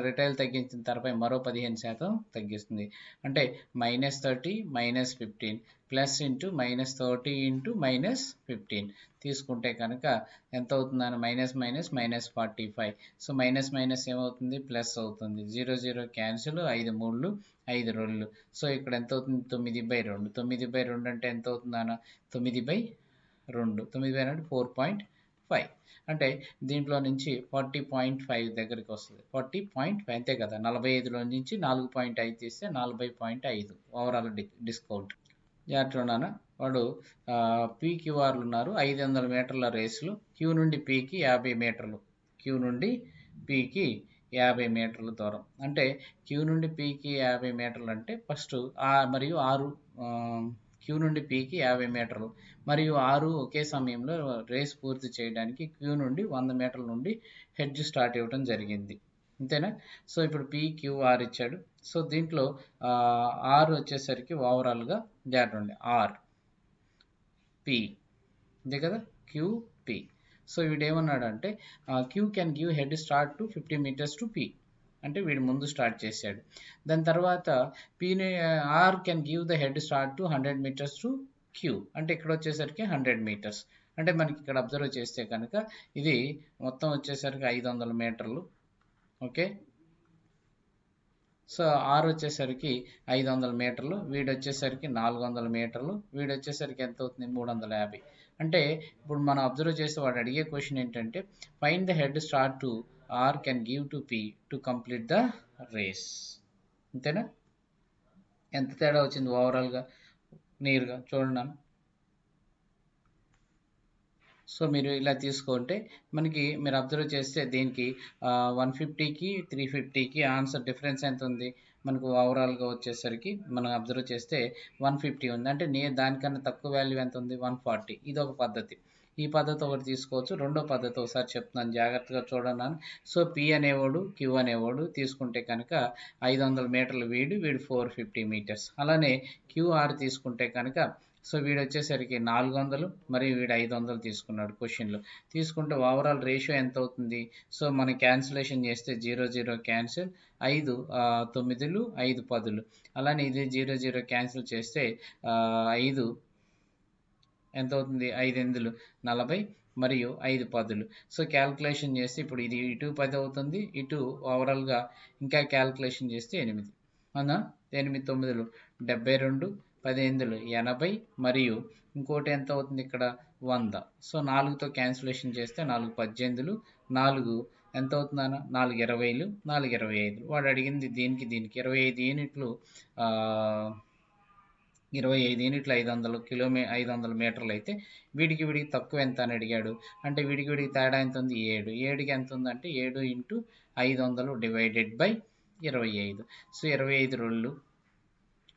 రిటైల్ తగ్గించిన ధరపై మరో 15% తగ్గిస్తుంది. అంటే -30 -15 ప్లస్ ఇంటూ -30 ఇంటూ -15 తీసుకుంటే కనుక ఎంత అవుతుందని -45. సో మైనస్ ఏమవుతుంది ప్లస్ అవుతుంది. 0 0 క్యాన్సిల్ 5 3 5 2. సో ఇక్కడ ఎంత అవుతుంది 9/2. 9/2 అంటే ఎంత అవుతుందన్న 9/2 9/2 4.5 అంటే దీంట్లో నుంచి 40.5 దగ్గరికి వస్తుంది. 40.5 అంతే కదా. 45లో నుంచి 4.5 తీస్తే 40.5 ఓవరాల్ డిస్కౌంట్. జాగ్రత్తగా వాడు PQRలు ఉన్నారు. 500 మీటర్ల రేసులు. క్యూ నుండి పీకి 50 మీటర్లు. క్యూ నుండి పీకి 50 మీటర్ల దూరం. అంటే క్యూ నుండి పీకి 50 మీటర్లు అంటే ఫస్ట్ మరియు 6 క్యూ నుండి పీకి 50 మీటర్లు మరియు 6 ఒకే సమయంలో రేస్ పూర్తి చేయడానికి క్యూ నుండి 100 మీటర్ల నుండి హెడ్జ్ స్టార్ట్ ఇవ్వడం జరిగింది. అంతేనా. సో ఇప్పుడు PQR ఇచ్చాడు. సో దీంట్లో ఆర్ వచ్చేసరికి ఓవరాల్గా జాగ్రత్త ఆర్ పి అంతే కదా QP. సో వీడు ఏమన్నాడు అంటే Q can give head start to 50 meters to P అంటే వీడు ముందు స్టార్ట్ చేశాడు. దాని తర్వాత పీని R can give the head start to 100 meters to Q అంటే ఇక్కడ వచ్చేసరికి 100 meters. అంటే మనకి ఇక్కడ అబ్జర్వ్ చేస్తే కనుక ఇది మొత్తం వచ్చేసరికి 500 మీటర్లు. ఓకే సో ఆర్ వచ్చేసరికి 500 మీటర్లు, వీడు వచ్చేసరికి 400 మీటర్లు, వీడు వచ్చేసరికి ఎంత అవుతుంది 350. అంటే ఇప్పుడు మనం అబ్జర్వ్ చేస్తే వాడు అడిగే క్వశ్చన్ ఏంటంటే find the head start to R can give to P to complete the race. అంతేనా. ఎంత తేడా వచ్చింది ఓవరాల్గా నీరుగా చూడండి. సో మీరు ఇలా తీసుకుంటే మనకి మీరు అబ్జర్వ్ చేస్తే దీనికి 150కి 350కి ఆన్సర్ డిఫరెన్స్ ఎంత ఉంది మనకు ఓవరాల్గా వచ్చేసరికి మనం అబ్జర్వ్ చేస్తే 150 ఉంది. అంటే దానికన్నా తక్కువ వాల్యూ ఎంత ఉంది 140. ఇది ఒక పద్ధతి. ఈ పద్ధతి ఒకటి తీసుకోవచ్చు. రెండో పద్ధతి ఒకసారి చెప్తున్నాను, జాగ్రత్తగా చూడండి. సో పి అనేవాడు క్యూ అనేవాడు తీసుకుంటే కనుక 500 మీటర్లు వీడు 450 మీటర్స్. అలానే క్యూఆర్ తీసుకుంటే కనుక సో వీడు వచ్చేసరికి 400 మరియు వీడు 500 తీసుకున్నాడు క్వశ్చన్లో. తీసుకుంటే ఓవరాల్ రేషియో ఎంత అవుతుంది? సో మనం క్యాన్సిలేషన్ చేస్తే 0 0 క్యాన్సిల్, 5 9లు 5 10లు. అలానే ఇది 0 0 క్యాన్సిల్ చేస్తే 5 ఎంత అవుతుంది? 5 8లు 40 మరియు 5 10లు. సో క్యాల్కులేషన్ చేస్తే ఇప్పుడు ఇది ఇటు 10 అవుతుంది, ఇటు ఓవరాల్గా ఇంకా క్యాల్కులేషన్ చేస్తే 8 అవునా? 8 9లు 72, 10 8లు 80 మరియు ఇంకోటి ఎంత అవుతుంది ఇక్కడ 100. సో 4తో క్యాన్సిలేషన్ చేస్తే 4 18లు 4 ఎంత అవుతుందన్న 4 20లు 4 25. వాడు అడిగింది దీనికి 25 యూనిట్లు 25 యూనిట్లు 500 మీటర్లు అయితే వీడికి తక్కువ ఎంత అని అడిగాడు. అంటే వీడికి తేడా ఎంత ఉంది? 7. 7కి ఎంత ఉందంటే 7 ఇంటూ 500 డివైడెడ్ బై 25. సో 25 రోళ్ళు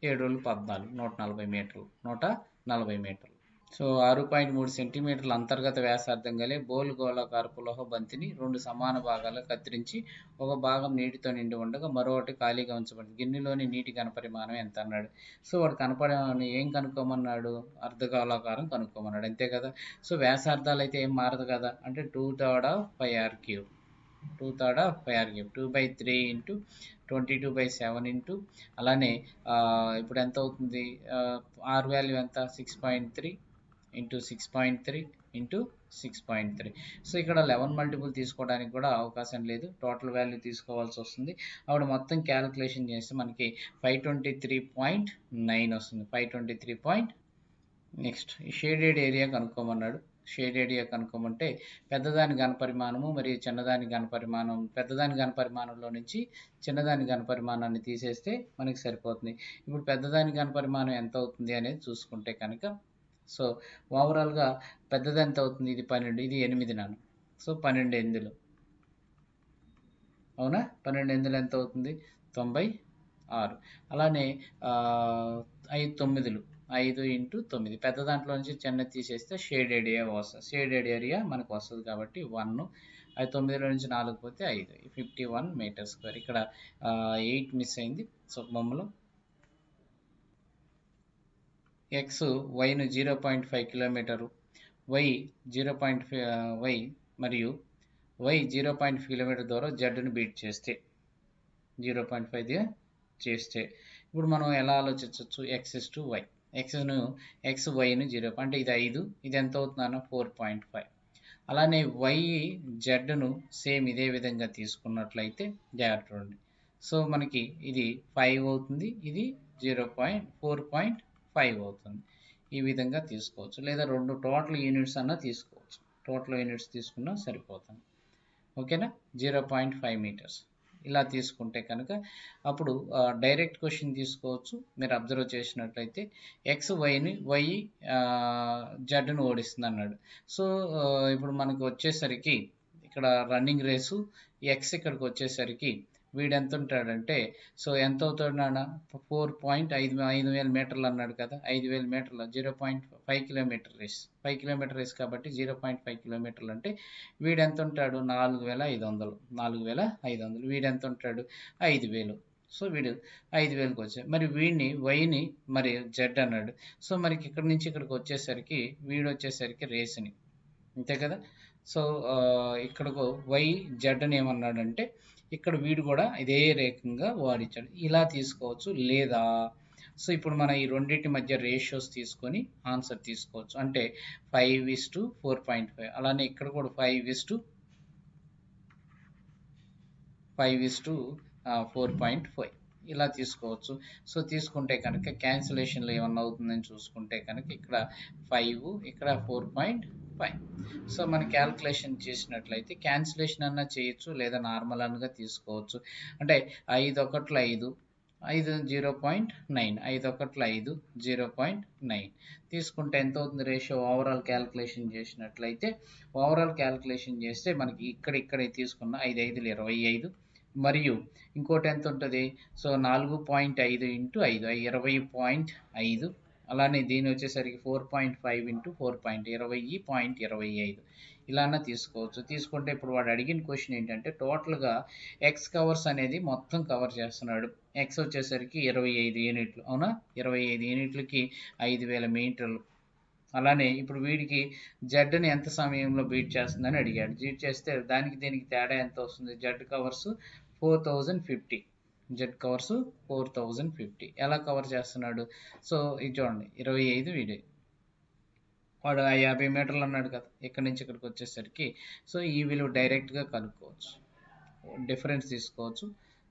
7 రోళ్ళు 14, 140 మీటర్లు 140 మీటర్లు. సో 6.3 సెంటీమీటర్ల అంతర్గత వ్యాసార్థం గల బోలు గోళాకారపు లోహ బంతిని 2 సమాన భాగాలు కత్తిరించి ఒక భాగం నీటితో నిండి ఉండగా మరొకటి ఖాళీగా ఉంచబడింది. గిన్నెలోని నీటి ఘనపరిమాణం ఎంత అన్నాడు. సో వాడు ఏం కనుక్కోమన్నాడు? అర్ధగోళాకారం కనుక్కోమన్నాడు, అంతే కదా. సో వ్యాసార్థాలు అయితే ఏం మారదు కదా, అంటే 2/3 of pi r cube 2/3 of pi r cube 2/3 into 22/7 into అలానే ఇప్పుడు ఎంత అవుతుంది? ఆర్ వాల్యూ ఎంత? 6.3 ఇంటూ 6.3 ఇంటూ 6.3. సో ఇక్కడ 11 మల్టిపుల్ తీసుకోవడానికి కూడా అవకాశం లేదు, టోటల్ వాల్యూ తీసుకోవాల్సి వస్తుంది. అప్పుడు మొత్తం క్యాలిక్యులేషన్ చేస్తే మనకి 523.9 వస్తుంది. 523. నెక్స్ట్ షేడెడ్ ఏరియా కనుక్కోమన్నాడు. షేడ్ ఏరియా కనుక్కోమంటే పెద్దదాని ఘనపరిమాణము మరియు చిన్నదాని ఘనపరిమాణం, పెద్దదాని ఘనపరిమాణంలో నుంచి చిన్నదాని ఘనపరిమాణాన్ని తీసేస్తే మనకి సరిపోతుంది. ఇప్పుడు పెద్దదాని ఘనపరిమాణం ఎంత అవుతుంది అనేది చూసుకుంటే కనుక సో ఓవరాల్గా పెద్దది ఎంత అవుతుంది? ఇది 12, ఇది 8 నాన్న. సో 12 8లు అవునా? 12 8లు ఎంత అవుతుంది? 96. అలానే 5 9లు 5 ఇంటూ 9. పెద్ద దాంట్లో నుంచి చిన్నది తీసేస్తే షేడెడ్ ఏరియా వస్తుంది. షేడెడ్ ఏరియా మనకు వస్తుంది కాబట్టి 1. అది 9లో నుంచి 4 పోతే 5, 51 మీటర్ స్క్వేర్. ఇక్కడ 8 మిస్ అయింది. సో బొమ్మలో ఎక్స్ వైను 0.5 కిలోమీటరు, వై 0.5 వై మరియు వై 0.5 కిలోమీటర్ దూరం జడ్డును బీట్ చేస్తే 0.5 చేస్తే ఇప్పుడు మనం ఎలా ఆలోచించవచ్చు? ఎక్స్ టు వై, ఎక్స్ వైను 0 అంటే ఇది 5, ఇది ఎంత అవుతుందన్న 4.5. అలానే వై జడ్ను సేమ్ ఇదే విధంగా తీసుకున్నట్లయితే జాగ్రత్త చూడండి. సో మనకి ఇది 5 అవుతుంది, ఇది 4.5 అవుతుంది. ఈ విధంగా తీసుకోవచ్చు, లేదా రెండు టోటల్ యూనిట్స్ అన్నా తీసుకోవచ్చు. టోటల్ యూనిట్స్ తీసుకున్నా సరిపోతుంది. ఓకేనా? 0.5 మీటర్స్ ఇలా తీసుకుంటే కనుక అప్పుడు డైరెక్ట్ క్వశ్చన్ తీసుకోవచ్చు. మీరు అబ్జర్వ్ చేసినట్లయితే ఎక్స్ వై జడ్ను ఓడిస్తుంది అన్నాడు. సో ఇప్పుడు మనకు వచ్చేసరికి ఇక్కడ రన్నింగ్ రేసు ఎక్స్ ఇక్కడికి వచ్చేసరికి వీడు ఎంత ఉంటాడంటే సో ఎంత అవుతాడు నాన్న? 4.5 మీటర్లు అన్నాడు కదా. 5000 మీటర్లు 0.5 కిలోమీటర్ రేస్, 5 కిలోమీటర్ రేస్ కాబట్టి 0.5 కిలోమీటర్లు అంటే వీడు ఎంత ఉంటాడు? 4500. వీడు ఎంత ఉంటాడు? 5000. సో వీడు 5000కి వచ్చాయి. మరి వీడిని వైని మరి జెడ్ అన్నాడు. సో మనకి ఇక్కడ నుంచి ఇక్కడికి వచ్చేసరికి వీడు వచ్చేసరికి రేస్ని, అంతే కదా. సో ఇక్కడకు వై జెడ్ అని ఏమన్నాడంటే ఇక్కడ వీడు కూడా ఇదే రేఖంగా వాడిచ్చాడు. ఇలా తీసుకోవచ్చు. లేదా సో ఇప్పుడు మనం ఈ రెండింటి మధ్య రేషియోస్ తీసుకొని ఆన్సర్ తీసుకోవచ్చు. అంటే 5:4.5. అలానే ఇక్కడ కూడా 5:4.5 ఇలా తీసుకోవచ్చు. సో తీసుకుంటే కనుక క్యాన్సిలేషన్లో ఏమన్నా అవుతుందని చూసుకుంటే కనుక ఇక్కడ 5, ఇక్కడ 4.5. సో మన క్యాల్కులేషన్ చేసినట్లయితే క్యాన్సిలేషన్ అన్నా చేయొచ్చు, లేదా నార్మల్ అనగా తీసుకోవచ్చు. అంటే 5 1 5, 5 0.9, 5 1 5 0.9 తీసుకుంటే ఎంత అవుతుంది రేషియో? ఓవరాల్ క్యాల్కులేషన్ చేసినట్లయితే ఓవరాల్ క్యాల్కులేషన్ చేస్తే మనకి ఇక్కడ తీసుకున్న 5 5లు 25 మరియు ఇంకోటి ఎంత ఉంటుంది? సో 4.5 ఇంటూ 5 20.5 అలానే దీని వచ్చేసరికి 4.5 ఇంటూ 4.20.25 ఇలానే తీసుకోవచ్చు. తీసుకుంటే ఇప్పుడు వాడు అడిగిన క్వశ్చన్ ఏంటంటే టోటల్గా ఎక్స్ కవర్స్ అనేది మొత్తం కవర్ చేస్తున్నాడు. ఎక్స్ వచ్చేసరికి 25 యూనిట్లు, అవునా? 25 యూనిట్లకి 5000 మీటర్లు. అలానే ఇప్పుడు వీడికి జెడ్ని ఎంత సమయంలో బీట్ చేస్తుందని అడిగాడు. బీట్ చేస్తే దానికి దీనికి తేడా ఎంత వస్తుంది? జెడ్ కవర్స్ 4050, జెడ్ కవర్స్ 4050 ఎలా కవర్ చేస్తున్నాడు? సో ఇది చూడండి, 25 వీడి, వాడు 50 మీటర్లు అన్నాడు కదా, ఇక్కడి నుంచి ఇక్కడికి వచ్చేసరికి. సో ఈ విలువ డైరెక్ట్గా కనుక్కోవచ్చు, డిఫరెన్స్ తీసుకోవచ్చు.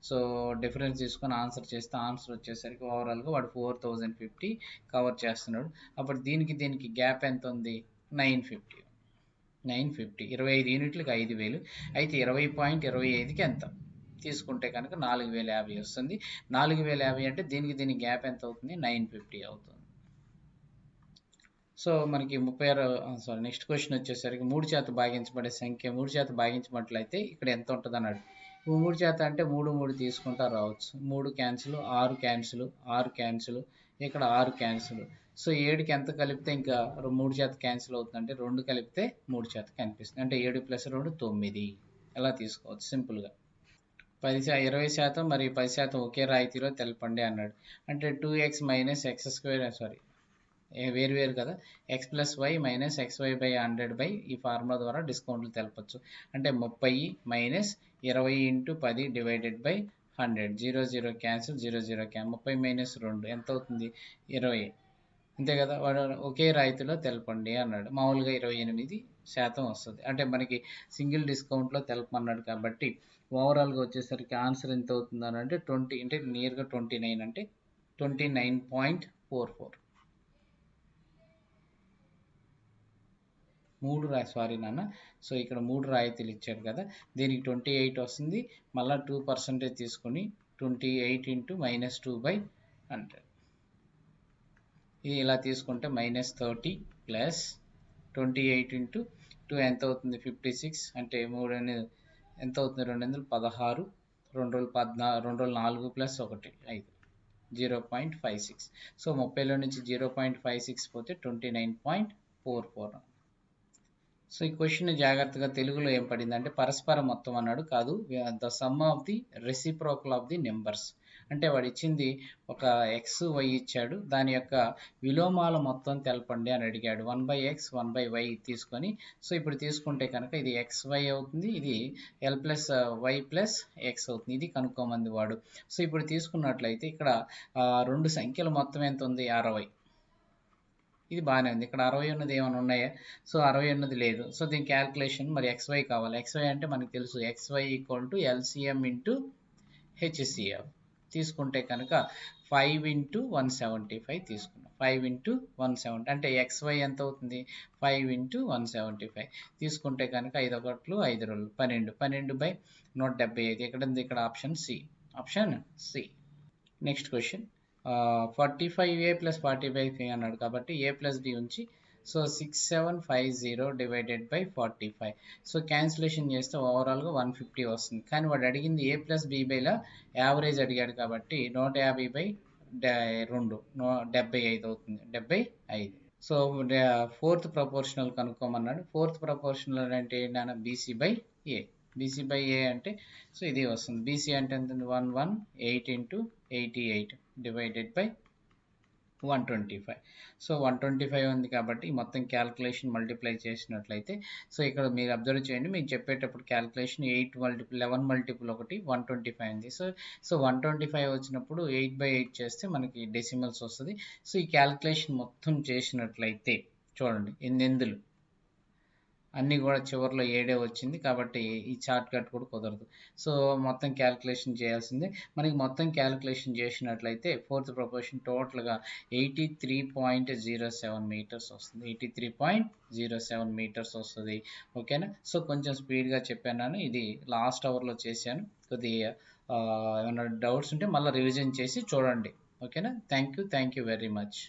సో డిఫరెన్స్ తీసుకొని ఆన్సర్ చేస్తే ఆన్సర్ వచ్చేసరికి ఓవరాల్గా వాడు 4050 కవర్ చేస్తున్నాడు. అప్పుడు దీనికి దీనికి గ్యాప్ ఎంత ఉంది? 950. 25 యూనిట్లకి 5000. అయితే 20.25కి ఎంత తీసుకుంటే కనుక 4050 వస్తుంది. 4050 అంటే దీనికి దీనికి గ్యాప్ ఎంత అవుతుంది? 950 అవుతుంది. సో మనకి 36 నెక్స్ట్ క్వశ్చన్ వచ్చేసరికి 3 చేత భాగించబడే సంఖ్య 3 చేత భాగించినట్లయితే ఇక్కడ ఎంత ఉంటుంది అన్నాడు. 3 చేత అంటే 3 తీసుకుంటా రావచ్చు. 3 క్యాన్సిల్, 6 క్యాన్సిల్, 6 క్యాన్సిల్, ఇక్కడ 6 క్యాన్సిల్. సో 7కి ఎంత కలిపితే ఇంకా 3 చేత క్యాన్సిల్ అవుతుంది అంటే 2 కలిపితే 3 చేత కనిపిస్తుంది. అంటే 7 + 2 9 ఎలా తీసుకోవచ్చు సింపుల్గా. 20% మరియు 10% ఒకే రాయితీలో తెలపండి అన్నాడు. అంటే 2x - x², వేరు కదా, x + y - xy/100 ఈ ఫార్ములా ద్వారా డిస్కౌంట్లు తెలపచ్చు. అంటే 30 - 20 × 10 / 100. 0 క్యాన్సిల్, 0 క్యాన్సిల్. 30 - 2 ఎంత అవుతుంది? 20. అంతే కదా. వాడు ఒకే రాయితీలో తెలపండి అన్నాడు. మామూలుగా 28% వస్తుంది. అంటే మనకి సింగిల్ డిస్కౌంట్లో తెలపమన్నాడు కాబట్టి ఓవరాల్గా వచ్చేసరికి ఆన్సర్ ఎంత అవుతుంది అని అంటే 20, అంటే నియర్గా 29, అంటే 29.44. సో ఇక్కడ 3 రాయితీలు ఇచ్చాడు కదా, దీనికి 28 వస్తుంది. మళ్ళీ 2% తీసుకొని 28 × -2/100. ఇది ఇలా తీసుకుంటే -30 + 28 × 2 ఎంత అవుతుంది? 56. అంటే 3 ఎంత అవుతుంది? 216. 2 రోజులు 4 + 1 5, 0.56. సో 30లో నుంచి 0.56 పోతే 29.44. సో ఈ క్వశ్చన్ జాగ్రత్తగా తెలుగులో ఏం పడింది అంటే పరస్పర మొత్తం అన్నాడు. కాదు, the sum of the reciprocal of the numbers. అంటే వాడు ఇచ్చింది ఒక ఎక్స్ వై ఇచ్చాడు, దాని యొక్క విలోమాల మొత్తం తెలపండి అని అడిగాడు. 1/x 1/y తీసుకొని. సో ఇప్పుడు తీసుకుంటే కనుక ఇది xy అవుతుంది, ఇది l + y + x అవుతుంది. ఇది కనుక్కోమంది వాడు. సో ఇప్పుడు తీసుకున్నట్లయితే ఇక్కడ 2 సంఖ్యల మొత్తం ఎంత ఉంది? 60. ఇది బాగానే ఉంది. ఇక్కడ 60 ఉన్నది ఏమైనా ఉన్నాయా? సో 60 ఉన్నది లేదు. సో దీని క్యాల్కులేషన్ మరి xy కావాలి. xy అంటే మనకు తెలుసు, xy = LCM × HCF. తీసుకుంటే కనుక 5 × 175 తీసుకున్నాం. 5 × 170 అంటే xy ఎంత అవుతుంది? 5 × 175 తీసుకుంటే కనుక 5 1 5 2 12. 12/175 ఎక్కడ ఉంది? ఇక్కడ option C. Next question 45a + 45b అన్నాడు కాబట్టి a + b ఉంచి. సో 6750 / 45. సో క్యాన్సిలేషన్ చేస్తే ఓవరాల్గా 150 వస్తుంది. కానీ వాడు అడిగింది a + b/ల యావరేజ్ అడిగాడు కాబట్టి 150/2 75 అవుతుంది. 75. So 4th proportional కనుక్కోమన్నాడు. 4th proportional అంటే ఏంటన్నా? BC/A. BC/A అంటే సో ఇది వస్తుంది. BC అంటే ఎంత? 118 × 88 / 125. సో 125 ఉంది కాబట్టి మొత్తం క్యాల్కులేషన్ మల్టిప్లై చేసినట్లయితే, సో ఇక్కడ మీరు అబ్జర్వ్ చేయండి, మీకు చెప్పేటప్పుడు క్యాల్కులేషన్ 11 మల్టిపుల్ 1 125 ఉంది. సో 125 వచ్చినప్పుడు 8/8 చేస్తే మనకి డెసిమల్స్ వస్తుంది. సో ఈ క్యాల్కులేషన్ మొత్తం చేసినట్లయితే చూడండి, ఎన్నెందులు అన్నీ కూడా చివరిలో 7 వచ్చింది కాబట్టి ఈ చార్ట్ కట్ కూడా కుదరదు. సో మొత్తం క్యాల్కులేషన్ చేయాల్సిందే. మనకి మొత్తం క్యాల్కులేషన్ చేసినట్లయితే 4th ప్రపోర్షన్ టోటల్గా 83.07 మీటర్స్ వస్తుంది. 83.07 మీటర్స్ వస్తుంది. ఓకేనా. సో కొంచెం స్పీడ్గా చెప్పాను, ఇది లాస్ట్ అవర్లో చేశాను. కొద్దిగా ఏమైనా డౌట్స్ ఉంటే మళ్ళీ రివిజన్ చేసి చూడండి. ఓకేనా. Thank you very much.